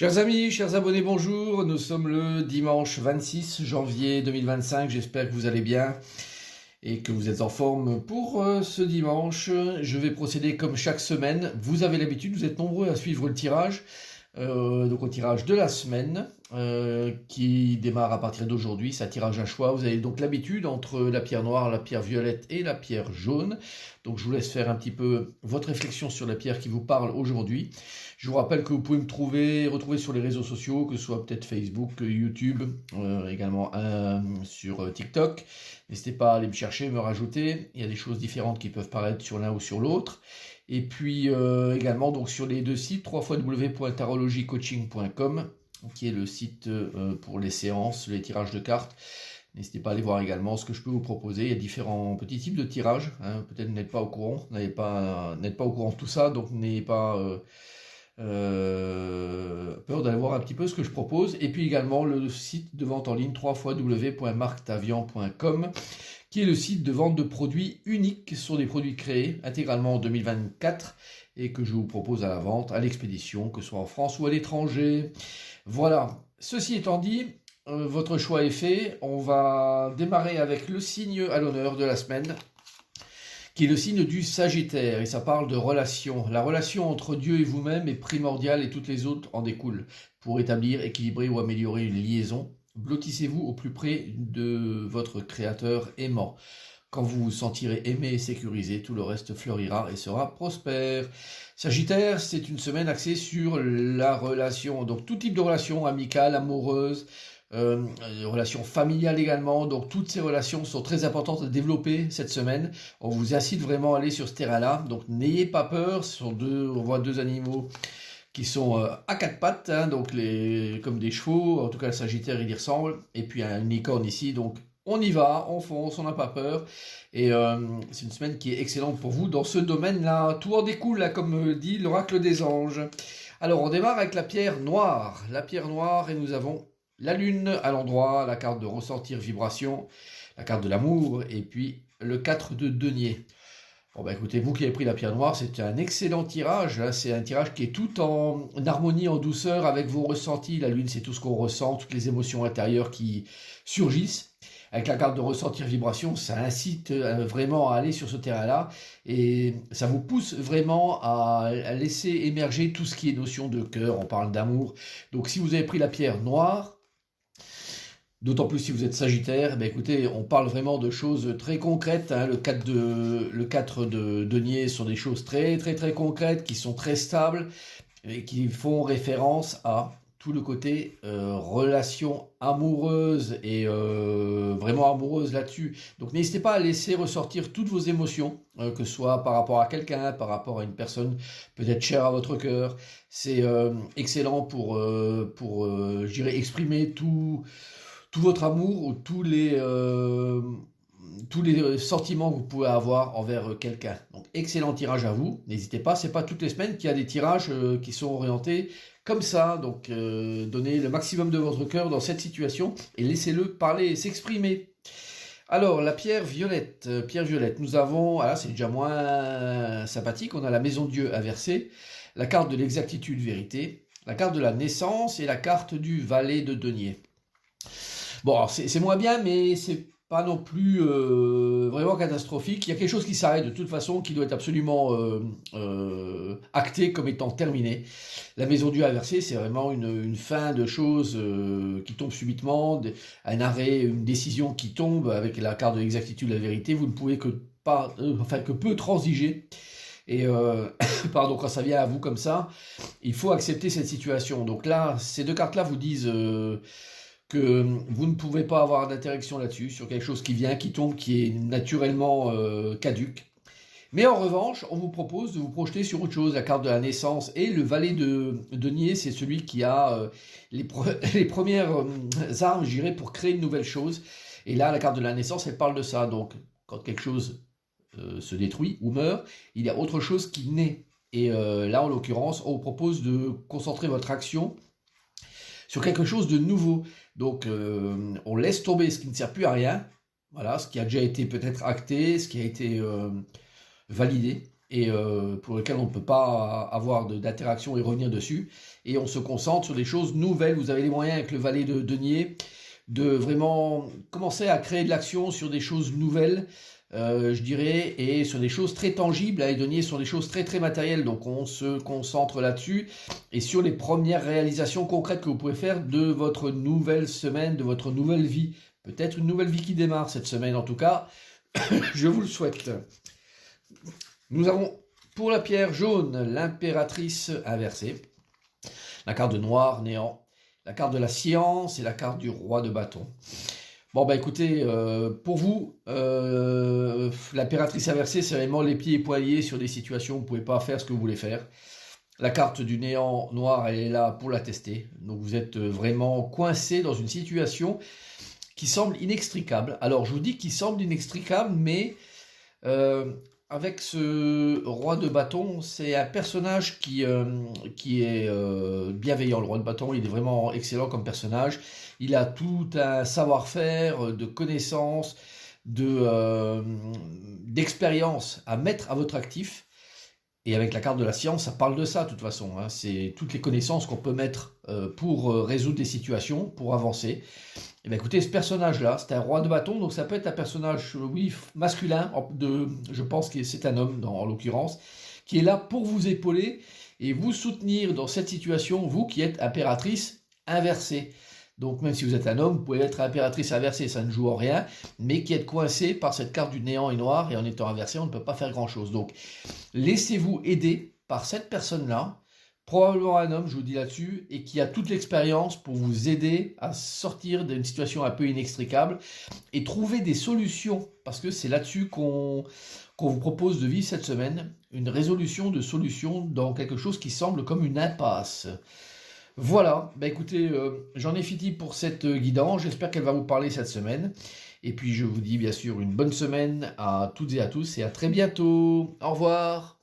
Chers amis, chers abonnés, bonjour. Nous sommes le dimanche 26 janvier 2025. J'espère que vous allez bien et que vous êtes en forme pour ce dimanche. Je vais procéder comme chaque semaine. Vous avez l'habitude, vous êtes nombreux à suivre le tirage. Donc au tirage de la semaine qui démarre à partir d'aujourd'hui, c'est un tirage à choix. Vous avez donc l'habitude entre la pierre noire, la pierre violette et la pierre jaune. Donc je vous laisse faire un petit peu votre réflexion sur la pierre qui vous parle aujourd'hui. Je vous rappelle que vous pouvez me retrouver sur les réseaux sociaux, que ce soit peut-être Facebook, YouTube, également sur TikTok. N'hésitez pas à aller me chercher, me rajouter. Il y a des choses différentes qui peuvent paraître sur l'un ou sur l'autre. Et puis également donc sur les deux sites, www.tarologycoaching.com, qui est le site pour les séances, les tirages de cartes. N'hésitez pas à aller voir également ce que je peux vous proposer. Il y a différents petits types de tirages. Peut-être n'êtes pas au courant, n'êtes pas au courant de tout ça, donc n'ayez pas peur d'aller voir un petit peu ce que je propose. Et puis également le site de vente en ligne www.marctavian.com, qui est le site de vente de produits uniques. Ce sont des produits créés intégralement en 2024 et que je vous propose à la vente, à l'expédition, que ce soit en France ou à l'étranger. Voilà, ceci étant dit, votre choix est fait. On va démarrer avec le signe à l'honneur de la semaine, qui est le signe du Sagittaire, et ça parle de relation. La relation entre Dieu et vous-même est primordiale et toutes les autres en découlent. Pour établir, équilibrer ou améliorer une liaison, blottissez-vous au plus près de votre Créateur aimant. Quand vous vous sentirez aimé et sécurisé, tout le reste fleurira et sera prospère. Sagittaire, c'est une semaine axée sur la relation. Donc tout type de relation, amicale, amoureuse, relations familiales également. Donc toutes ces relations sont très importantes à développer cette semaine. On vous incite vraiment à aller sur ce terrain-là. Donc n'ayez pas peur. On voit deux animaux qui sont à quatre pattes, donc comme des chevaux. En tout cas, le Sagittaire, il y ressemble. Et puis une licorne ici. Donc on y va, on fonce, on n'a pas peur. Et c'est une semaine qui est excellente pour vous dans ce domaine-là. Tout en découle, là, comme dit l'oracle des anges. Alors, on démarre avec la pierre noire. La pierre noire, et nous avons la lune à l'endroit, la carte de ressentir vibration, la carte de l'amour, et puis le 4 de denier. Bon, bah écoutez, vous qui avez pris la pierre noire, c'est un excellent tirage. Hein. C'est un tirage qui est tout en harmonie, en douceur avec vos ressentis. La lune, c'est tout ce qu'on ressent, toutes les émotions intérieures qui surgissent. Avec la carte de ressentir vibration, ça incite vraiment à aller sur ce terrain-là et ça vous pousse vraiment à laisser émerger tout ce qui est notion de cœur. On parle d'amour. Donc si vous avez pris la pierre noire, d'autant plus si vous êtes Sagittaire, ben écoutez, on parle vraiment de choses très concrètes. Hein. Le 4 de denier sont des choses très très très concrètes, qui sont très stables et qui font référence à tout le côté relation amoureuse et vraiment amoureuse là-dessus. Donc n'hésitez pas à laisser ressortir toutes vos émotions, que ce soit par rapport à quelqu'un, par rapport à une personne peut-être chère à votre cœur. C'est excellent pour je dirais, exprimer tout votre amour ou tous les sentiments que vous pouvez avoir envers quelqu'un. Donc excellent tirage à vous, n'hésitez pas, c'est pas toutes les semaines qu'il y a des tirages qui sont orientés comme ça, donc donnez le maximum de votre cœur dans cette situation et laissez-le parler et s'exprimer. Alors la pierre violette, nous avons, là c'est déjà moins sympathique, on a la maison de Dieu inversée, la carte de l'exactitude vérité, la carte de la naissance et la carte du valet de denier. Bon, c'est moins bien, mais c'est pas non plus vraiment catastrophique. Il y a quelque chose qui s'arrête de toute façon, qui doit être absolument acté comme étant terminé. La maison du inversé, c'est vraiment une fin de choses qui tombe subitement, un arrêt, une décision qui tombe avec la carte de l'exactitude, la vérité. Vous ne pouvez que peu transiger. Et pardon, quand ça vient à vous comme ça, il faut accepter cette situation. Donc là, ces deux cartes-là vous disent que vous ne pouvez pas avoir d'interaction là-dessus, sur quelque chose qui vient, qui tombe, qui est naturellement caduque. Mais en revanche, on vous propose de vous projeter sur autre chose, la carte de la naissance. Et le valet de denier, c'est celui qui a les premières armes, je dirais, pour créer une nouvelle chose. Et là, la carte de la naissance, elle parle de ça. Donc, quand quelque chose se détruit ou meurt, il y a autre chose qui naît. Et là, en l'occurrence, on vous propose de concentrer votre action sur quelque chose de nouveau. Donc, on laisse tomber ce qui ne sert plus à rien, voilà, ce qui a déjà été peut-être acté, ce qui a été validé, et pour lesquels on ne peut pas avoir d'interaction et revenir dessus. Et on se concentre sur des choses nouvelles. Vous avez les moyens avec le valet de denier de vraiment commencer à créer de l'action sur des choses nouvelles, je dirais, et sur des choses très tangibles. Les deniers sont des choses très très matérielles, donc on se concentre là-dessus et sur les premières réalisations concrètes que vous pouvez faire de votre nouvelle semaine, de votre nouvelle vie. Peut-être une nouvelle vie qui démarre cette semaine, en tout cas, je vous le souhaite. Nous avons pour la pierre jaune l'impératrice inversée, la carte de noir, néant, la carte de la science et la carte du roi de bâton. Bon, bah écoutez, pour vous, l'impératrice inversée, c'est vraiment les pieds et poings liés sur des situations où vous ne pouvez pas faire ce que vous voulez faire. La carte du néant noir, elle est là pour la tester. Donc vous êtes vraiment coincé dans une situation qui semble inextricable. Alors je vous dis qu'il semble inextricable, mais avec ce roi de bâton, c'est un personnage qui est bienveillant. Le roi de bâton, il est vraiment excellent comme personnage. Il a tout un savoir-faire, de connaissances, d'expérience à mettre à votre actif. Et avec la carte de la science, ça parle de ça de toute façon. Hein. C'est toutes les connaissances qu'on peut mettre pour résoudre des situations, pour avancer. Et bien écoutez, ce personnage-là, c'est un roi de bâton, donc ça peut être un personnage, oui, masculin, je pense que c'est un homme en l'occurrence, qui est là pour vous épauler et vous soutenir dans cette situation, vous qui êtes impératrice inversée. Donc même si vous êtes un homme, vous pouvez être impératrice inversée, ça ne joue en rien, mais qui êtes coincé par cette carte du néant et noir, et en étant inversé, on ne peut pas faire grand-chose. Donc laissez-vous aider par cette personne-là, probablement un homme, je vous dis là-dessus, et qui a toute l'expérience pour vous aider à sortir d'une situation un peu inextricable et trouver des solutions, parce que c'est là-dessus qu'on vous propose de vivre cette semaine, une résolution de solution dans quelque chose qui semble comme une impasse. Voilà, bah écoutez, j'en ai fini pour cette guidance, j'espère qu'elle va vous parler cette semaine. Et puis je vous dis bien sûr une bonne semaine à toutes et à tous et à très bientôt. Au revoir.